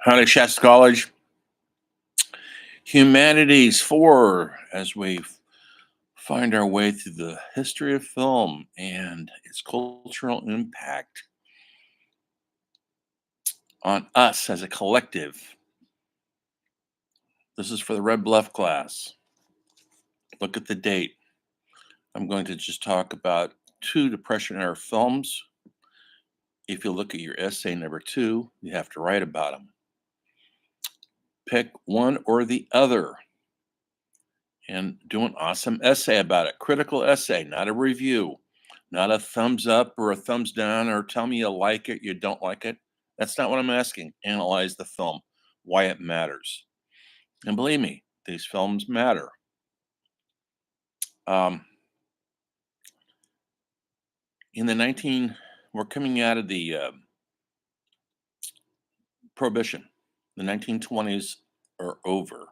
Honey Shasta College, Humanities 4, as we find our way through the history of film and its cultural impact on us as a collective. This is for the Red Bluff class. Look at the date. I'm going to just talk about two Depression era films. If you look at your essay number 2, you have to write about them. Pick one or the other and do an awesome essay about it. Critical essay, not a review, not a thumbs up or a thumbs down or tell me you like it, you don't like it. That's not what I'm asking. Analyze the film, why it matters. And believe me, these films matter. Um, in the 19, we're coming out of the Prohibition. The 1920s are over.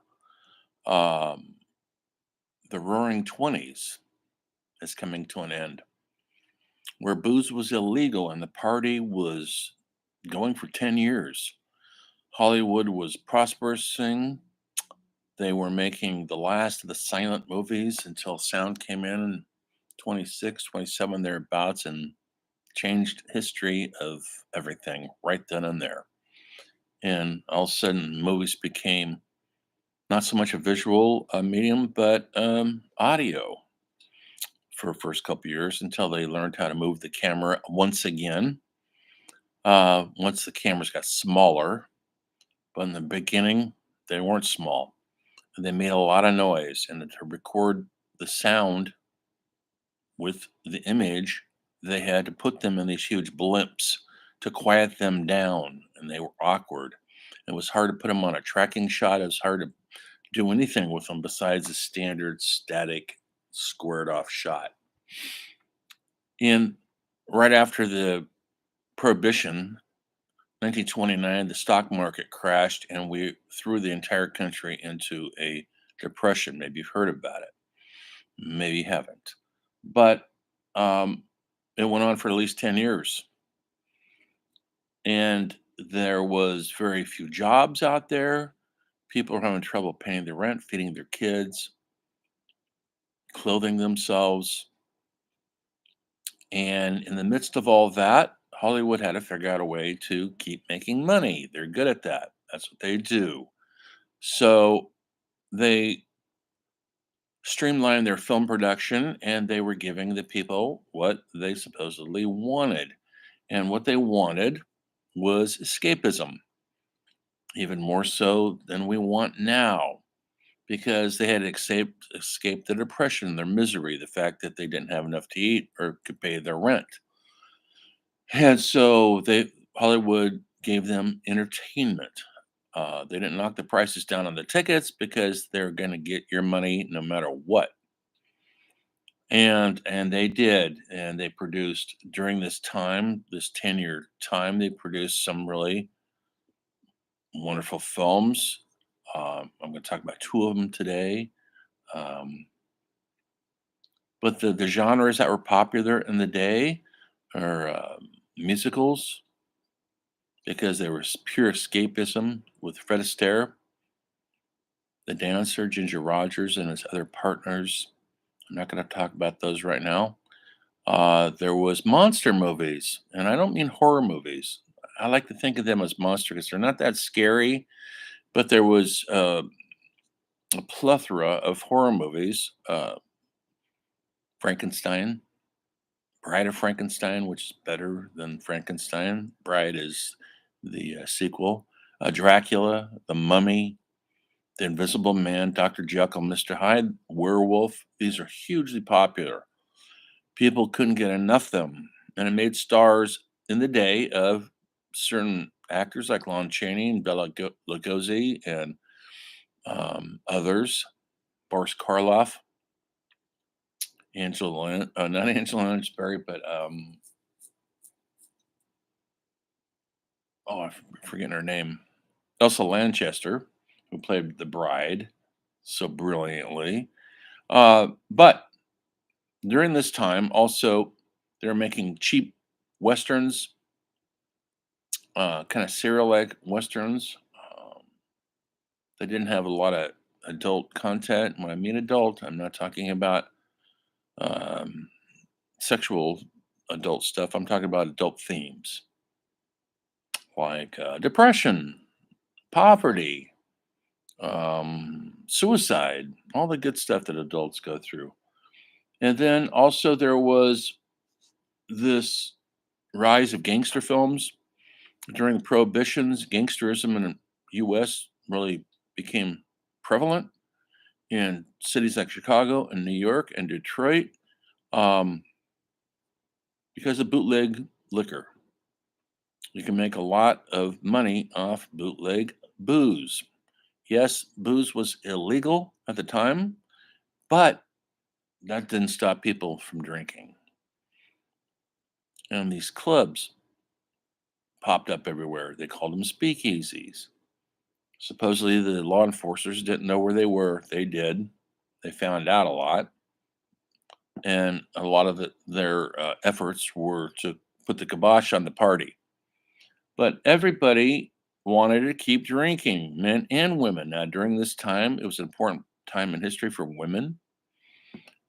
Um, the Roaring 20s is coming to an end, where booze was illegal and the party was going for 10 years. Hollywood was prospering. They were making the last of the silent movies until sound came in 26, 27 thereabouts and changed history of everything right then and there. And all of a sudden, movies became not so much a visual medium, but audio for the first couple years until they learned how to move the camera once again. Once the cameras got smaller, but in the beginning, they weren't small. And they made a lot of noise. And to record the sound with the image, they had to put them in these huge blimps to quiet them down. And they were awkward. It was hard to put them on a tracking shot. It was hard to do anything with them besides a standard static squared off shot. And right after the Prohibition, 1929, the stock market crashed and we threw the entire country into a depression. Maybe you've heard about it, maybe you haven't. But um, it went on for at least 10 years. And there was very few jobs out there. People were having trouble paying their rent, feeding their kids, clothing themselves. And in the midst of all that, Hollywood had to figure out a way to keep making money. They're good at that. That's what they do. So they streamlined their film production and they were giving the people what they supposedly wanted. And what they wanted was escapism, even more so than we want now, because they had escaped the depression, their misery, the fact that they didn't have enough to eat or could pay their rent. And so Hollywood gave them entertainment. They didn't knock the prices down on the tickets because they're going to get your money no matter what. And they did, and they produced during this time, this 10-year time, they produced some really wonderful films. I'm going to talk about two of them today. Um, but the genres that were popular in the day are musicals because they were pure escapism with Fred Astaire, the dancer, Ginger Rogers, and his other partners. I'm not going to talk about those right now. There was monster movies, and I don't mean horror movies. I like to think of them as monster because they're not that scary, but there was a plethora of horror movies. Frankenstein, Bride of Frankenstein, which is better than Frankenstein. Bride is the sequel. Dracula, The Mummy, The Invisible Man, Dr. Jekyll, Mr. Hyde, Werewolf. These are hugely popular. People couldn't get enough of them. And it made stars in the day of certain actors like Lon Chaney and Bela Lugosi and others, Boris Karloff, not Angela Lansbury, but I'm forgetting her name. Elsa Lanchester, who played the bride so brilliantly. But during this time, also, they're making cheap westerns, kind of serial like westerns. They didn't have a lot of adult content. When I mean adult, I'm not talking about um, sexual adult stuff. I'm talking about adult themes like depression, poverty, suicide, all the good stuff that adults go through. And then also there was this rise of gangster films during the prohibitions. Gangsterism in the U.S. really became prevalent in cities like Chicago and New York and Detroit, um, because of bootleg liquor. You can make a lot of money off bootleg booze. Yes, booze was illegal at the time, but that didn't stop people from drinking. And these clubs popped up everywhere. They called them speakeasies. Supposedly, the law enforcers didn't know where they were. They did. They found out a lot. And a lot of their efforts were to put the kibosh on the party. But everybody wanted to keep drinking, men and women. Now, during this time, it was an important time in history for women.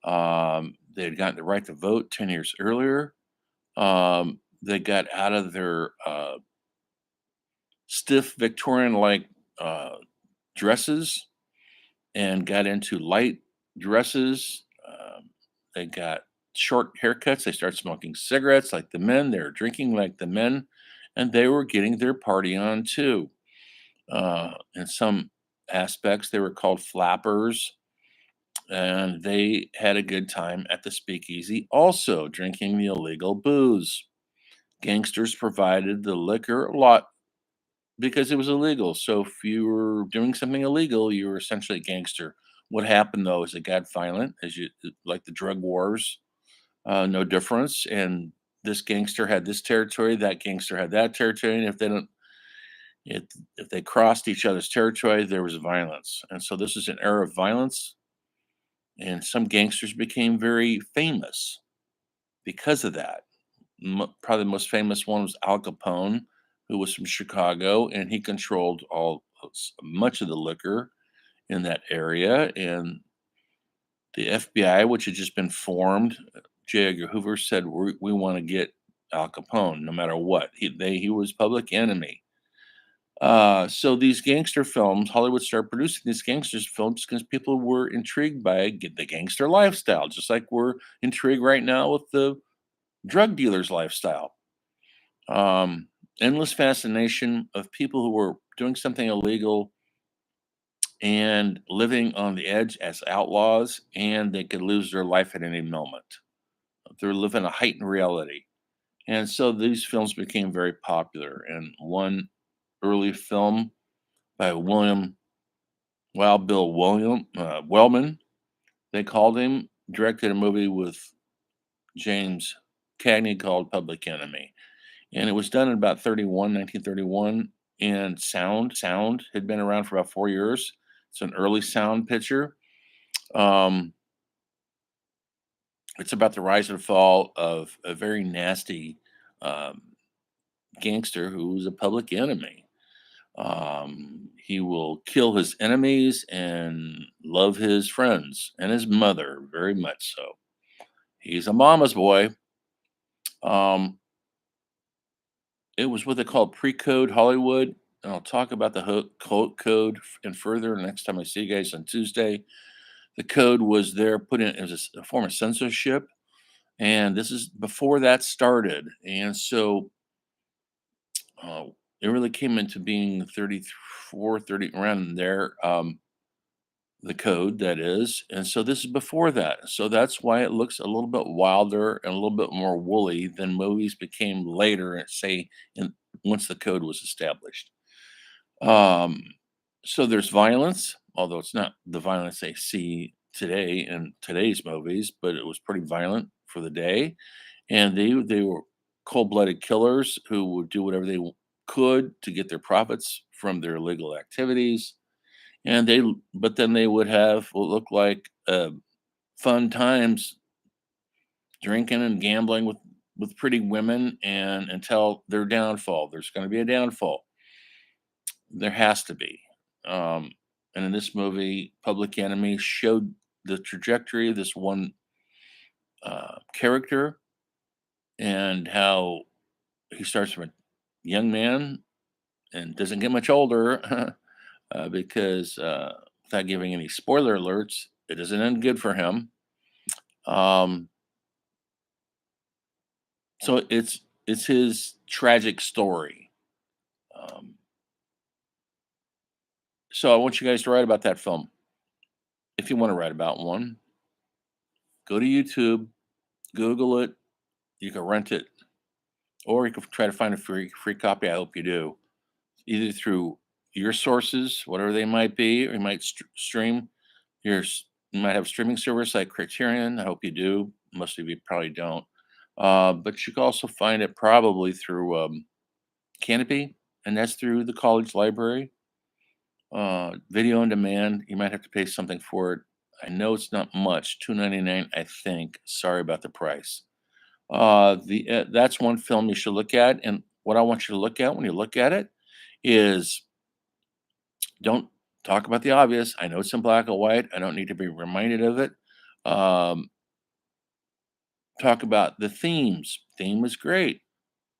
They had gotten the right to vote 10 years earlier. They got out of their stiff Victorian like uh, dresses and got into light dresses. They got short haircuts. They started smoking cigarettes like the men. They were drinking like the men, and they were getting their party on too. In some aspects, they were called flappers, and they had a good time at the speakeasy, also drinking the illegal booze. Gangsters provided the liquor a lot because it was illegal. So if you were doing something illegal, you were essentially a gangster. What happened though is it got violent, as you like the drug wars, no difference. And this gangster had this territory, that gangster had that territory, and if if they crossed each other's territory, there was violence. And so this is an era of violence, and some gangsters became very famous because of that. Probably the most famous one was Al Capone, who was from Chicago, and he controlled much of the liquor in that area. And the FBI, which had just been formed, J. Edgar Hoover said, "We want to get Al Capone, no matter what." He was public enemy. So these gangster films, Hollywood started producing these gangsters films because people were intrigued by the gangster lifestyle, just like we're intrigued right now with the drug dealer's lifestyle. um, Endless fascination of people who were doing something illegal and living on the edge as outlaws, and they could lose their life at any moment. They're living a heightened reality. And so these films became very popular. And one early film by Wild Bill Wellman, they called him, directed a movie with James Cagney called Public Enemy. And it was done in about 1931. And sound had been around for about 4 years. It's an early sound picture. Um, it's about the rise and fall of a very nasty um, gangster who was a public enemy. He will kill his enemies and love his friends and his mother very much so. He's a mama's boy. Um, It was what they called pre-code Hollywood, and I'll talk about the code and further next time I see you guys on Tuesday. The code was there put in as a form of censorship, and this is before that started. And so uh, it really came into being 34, 30 around there, the code that is. And so this is before that. So that's why it looks a little bit wilder and a little bit more woolly than movies became later, say, in, once the code was established. Um, so there's violence, although it's not the violence they see today in today's movies, but it was pretty violent for the day. And they were cold-blooded killers who would do whatever they could to get their profits from their illegal activities. And but then they would have what looked like fun times drinking and gambling with pretty women, and until their downfall. There's going to be a downfall. There has to be. Um, And in this movie, Public Enemy showed the trajectory of this one character and how he starts from a young man and doesn't get much older because, without giving any spoiler alerts, it doesn't end good for him. Um, so it's his tragic story. Um, so I want you guys to write about that film. If you want to write about one, go to YouTube, Google it. You can rent it, or you can try to find a free copy. I hope you do, either through your sources, whatever they might be, or you might stream your. You might have a streaming service like Criterion. I hope you do. Most of you probably don't. But you can also find it probably through Canopy, and that's through the college library. Video on demand. You might have to pay something for it. I know it's not much, 2.99, I think. Sorry about the price. The That's one film you should look at, and what I want you to look at when you look at it is, don't talk about the obvious. I know it's in black and white. I don't need to be reminded of it. Um, Talk about the themes. Theme is great,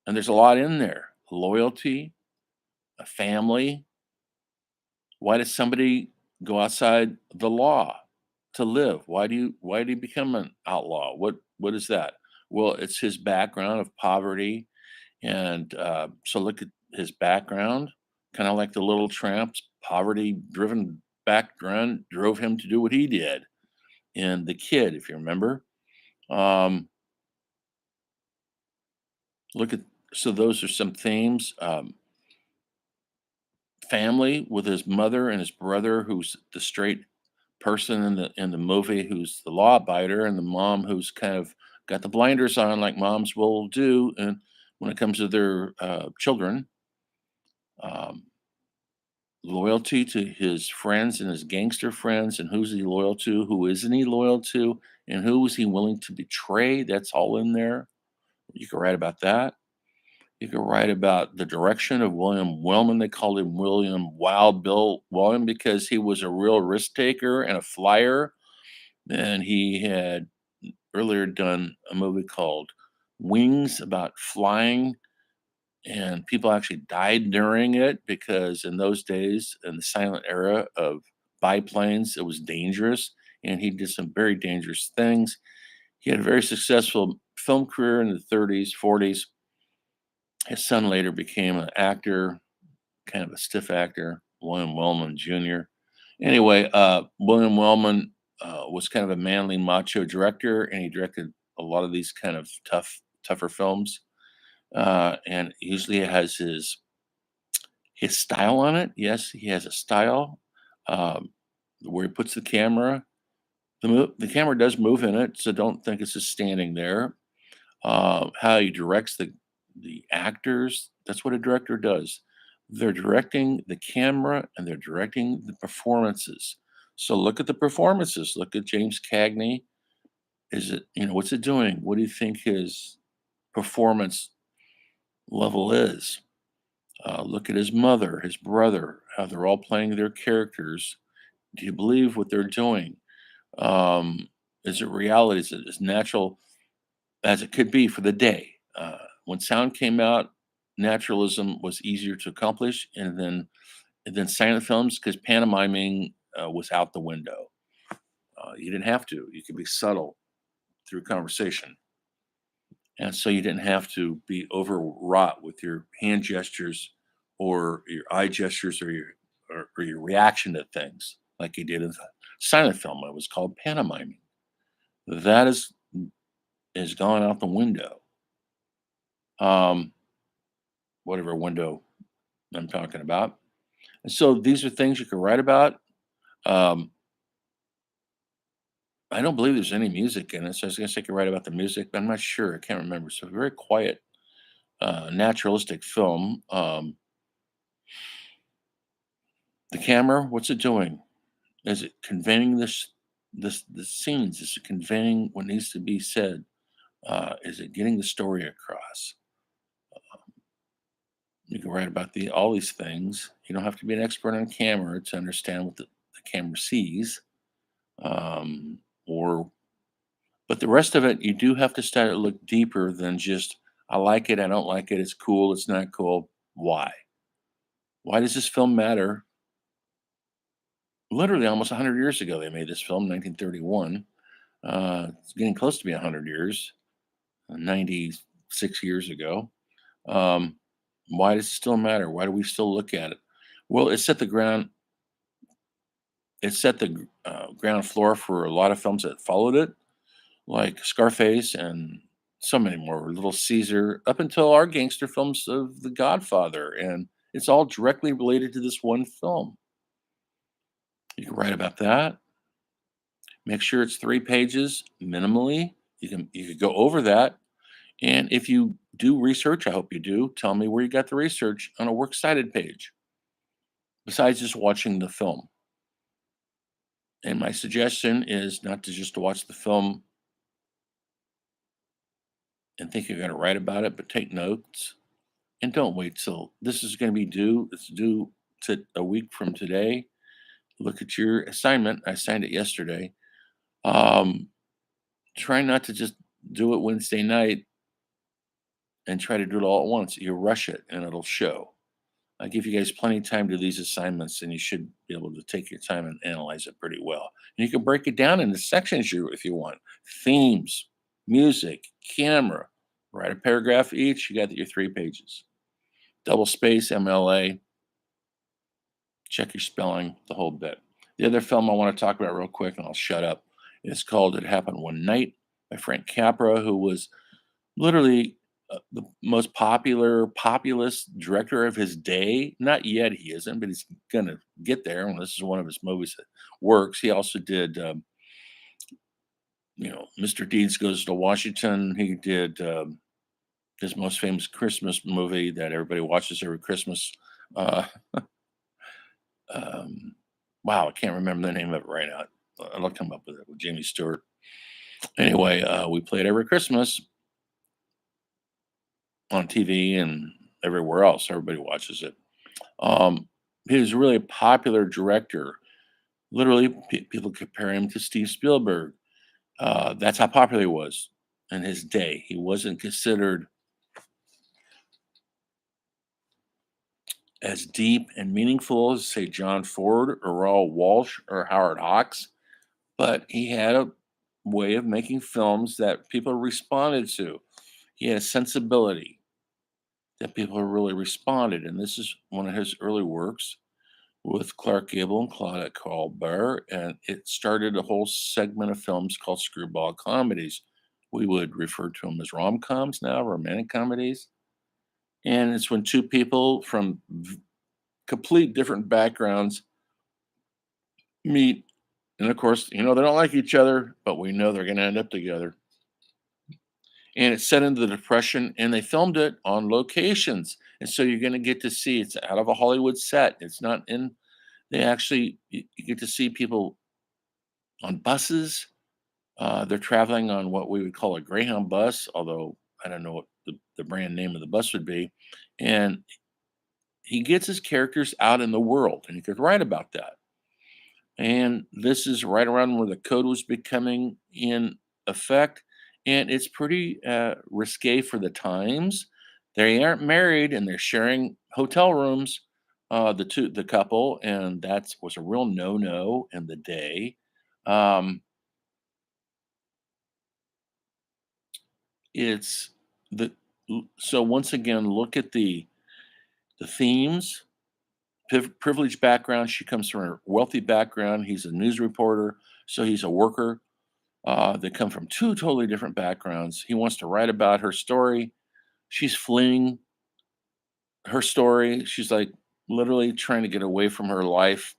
and there's a lot in there. Loyalty, a family. Why does somebody go outside the law to live? Why do you become an outlaw? What is that? Well, it's his background of poverty, and so look at his background, kind of like the Little Tramps. Poverty-driven background drove him to do what he did. And the kid, if you remember, um, look at so those are some themes. Family with his mother and his brother, who's the straight person in the movie, who's the law abider, and the mom who's kind of got the blinders on, like moms will do, and when it comes to their children. Um, Loyalty to his friends and his gangster friends, and who's he loyal to, who isn't he loyal to, and who is he willing to betray. That's all in there. You can write about that. You can write about the direction of William Wellman. They called him William Wild Bill William because he was a real risk taker and a flyer. And he had earlier done a movie called Wings, about flying, and people actually died during it because in those days, in the silent era of biplanes, it was dangerous, and he did some very dangerous things. He had a very successful film career in the 30s, 40s. His son later became an actor, kind of a stiff actor, William Wellman Jr. Anyway, William Wellman was kind of a manly, macho director, and he directed a lot of these kind of tougher films. And usually has his style on it. Yes, he has a style, um, where he puts the camera. The camera does move in it, so don't think it's just standing there. How he directs the actors. That's what a director does. They're directing the camera and they're directing the performances. So look at the performances. Look at James Cagney. Is it, what's it doing? What do you think his performance level is? Look at his mother, his brother, how they're all playing their characters. Do you believe what they're doing? Um, is it reality? Is it as natural as it could be for the day? When sound came out, naturalism was easier to accomplish, and then silent films, because pantomiming was out the window. You didn't have to. You could be subtle through conversation, and so you didn't have to be overwrought with your hand gestures or your eye gestures or your reaction to things like you did in the silent film. It was called pantomiming. That is gone out the window. Um, Whatever window I'm talking about. And so these are things you can write about. Um, I don't believe there's any music in it, so I guess I could write about the music, but I'm not sure. I can't remember. So very quiet, naturalistic film. The camera, what's it doing? Is it conveying the scenes? Is it conveying what needs to be said? Is it getting the story across? You can write about all these things. You don't have to be an expert on camera to understand what the the camera sees. Um, or but the rest of it, you do have to start to look deeper than just I like it, I don't like it, it's cool, it's not cool. Why? Why does this film matter? Literally almost 100 years ago, they made this film, 1931. It's getting close to be 100 years, 96 years ago. Um, why does it still matter? Why do we still look at it? Well, it set the ground floor for a lot of films that followed it, like Scarface and so many more, Little Caesar, up until our gangster films of The Godfather. And it's all directly related to this one film. You can write about that. Make sure it's 3 pages minimally. You could go over that. And if you do research, I hope you do, tell me where you got the research on a works cited page, besides just watching the film. And my suggestion is not to just watch the film and think you're going to write about it, but take notes and don't wait till this is going to be due. It's due to a week from today. Look at your assignment. I signed it yesterday. Um, Try not to just do it Wednesday night and try to do it all at once. You rush it and it'll show. I give you guys plenty of time to do these assignments, and you should be able to take your time and analyze it pretty well. And you can break it down into sections if you want. Themes, music, camera. Write a paragraph each. You got your 3 pages. Double space, MLA. Check your spelling, the whole bit. The other film I want to talk about real quick, and I'll shut up, is called It Happened One Night by Frank Capra, who was literally the most popular populist director of his day. Not yet, he isn't, but he's gonna get there. And this is one of his movies that works. He also did, Mr. Deeds Goes to Washington. He did his most famous Christmas movie that everybody watches every Christmas. Uh, um, wow, I can't remember the name of it right now. I'll come up with it with Jamie Stewart. Anyway, we play it every Christmas on TV and everywhere else. Everybody watches it. Um, he was really a popular director. Literally, people compare him to Steve Spielberg. That's how popular he was in his day. He wasn't considered as deep and meaningful as, say, John Ford or Raoul Walsh or Howard Hawks, but he had a way of making films that people responded to. He had a sensibility that people really responded, and this is one of his early works with Clark Gable and Claudette Colbert, and it started a whole segment of films called screwball comedies. We would refer to them as rom-coms now, romantic comedies. And it's when two people from complete different backgrounds meet. And of course, they don't like each other, but we know they're going to end up together. And it's set into the Depression, and they filmed it on locations. And so you're going to get to see it's out of a Hollywood set. It's not in, they actually, you get to see people on buses. They're traveling on what we would call a Greyhound bus, although I don't know what the brand name of the bus would be. And he gets his characters out in the world, and he could write about that. And this is right around where the code was becoming in effect. And it's pretty risque for the times. They aren't married and they're sharing hotel rooms, the couple, and that was a real no-no in the day. Um, it's the so once again, look at the themes. Privileged background. She comes from a wealthy background. He's a news reporter, so he's a worker. They come from two totally different backgrounds. He wants to write about her story. She's fleeing her story. She's like literally trying to get away from her life,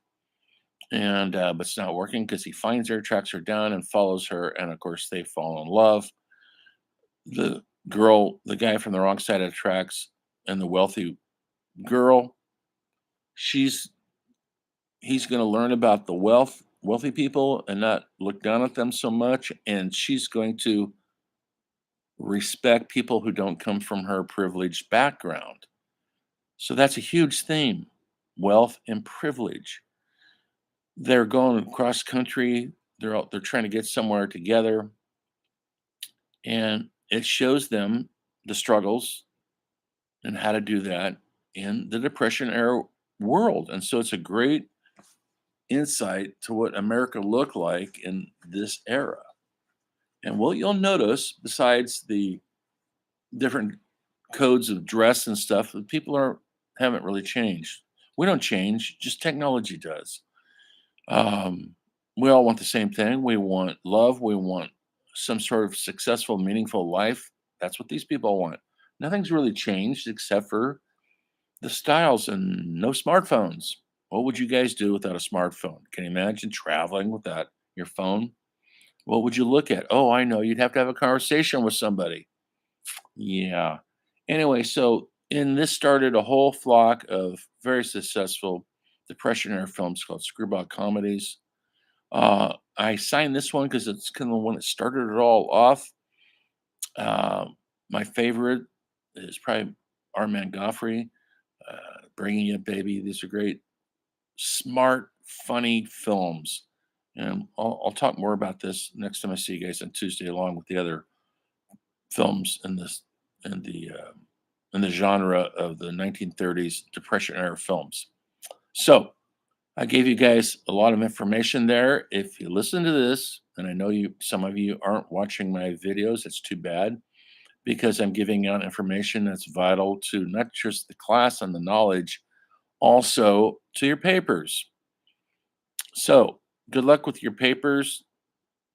and but it's not working because he finds her, tracks her down, and follows her. And of course, they fall in love. The guy from the wrong side of the tracks, and the wealthy girl. She's he's going to learn about the wealthy people and not look down at them so much, and she's going to respect people who don't come from her privileged background. So that's a huge theme, wealth and privilege. They're going cross country. They're trying to get somewhere together, and it shows them the struggles and how to do that in the Depression era world. And so it's a great insight to what America looked like in this era. And what you'll notice, besides the different codes of dress and stuff, that people haven't really changed. We don't change, just technology does. Um, we all want the same thing. We want love. We want some sort of successful, meaningful life. That's what these people want. Nothing's really changed except for the styles and no smartphones. What would you guys do without a smartphone? Can you imagine traveling without your phone? What would you look at? Oh, I know. You'd have to have a conversation with somebody. Yeah. Anyway, so and this started a whole flock of very successful Depression era films called screwball comedies. I signed this one because it's kind of the one that started it all off. Uh, my favorite is probably Armand Goffrey, Bringing It Baby. These are great, smart, funny films. And I'll talk more about this next time I see you guys on Tuesday, along with the other films in the uh, in the genre of the 1930s Depression era films. So I gave you guys a lot of information there. If you listen to this, and I know some of you aren't watching my videos, it's too bad because I'm giving out information that's vital to not just the class and the knowledge, also to your papers. So good luck with your papers.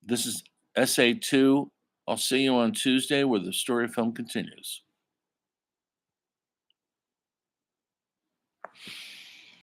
This is SA2. I'll see you on Tuesday where the story film continues.